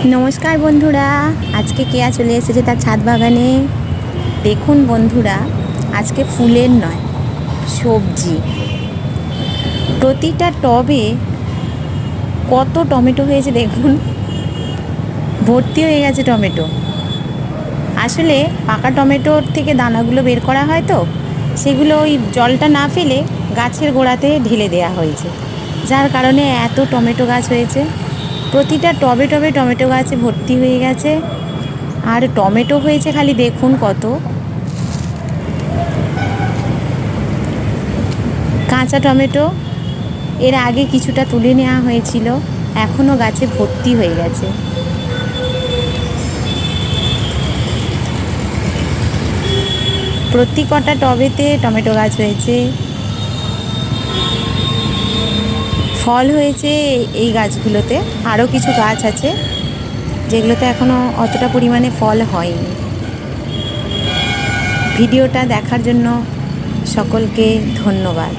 নমস্কার বন্ধুরা, আজকে কেয়া চলে এসেছে তার ছাদ বাগানে। দেখুন বন্ধুরা, আজকে ফুলের নয়, সবজি। প্রতিটা টবে কত টমেটো হয়েছে দেখুন, ভর্তি হয়ে গেছে টমেটো। আসলে পাকা টমেটোর থেকে দানাগুলো বের করা হয়, তো সেগুলো ওই জলটা না ফেলে গাছের গোড়াতে ঢেলে দেওয়া হয়েছে, যার কারণে এত টমেটো গাছ হয়েছে। প্রতিটা টবে টবে টমেটো গাছে ভর্তি হয়ে গেছে। আর টমেটো হয়েছে খালি দেখুন কত। কাঁচা টমেটো এর আগে কিছুটা তুলে নেওয়া হয়েছিল, এখনও গাছে ভর্তি হয়ে গেছে। প্রতি কটা টবেতে টমেটো গাছ হয়েছে, ফল হয়েছে এই গাছগুলোতে। আরও কিছু গাছ আছে যেগুলোতে এখনও অতটা পরিমাণে ফল হয়নি। ভিডিওটা দেখার জন্য সকলকে ধন্যবাদ।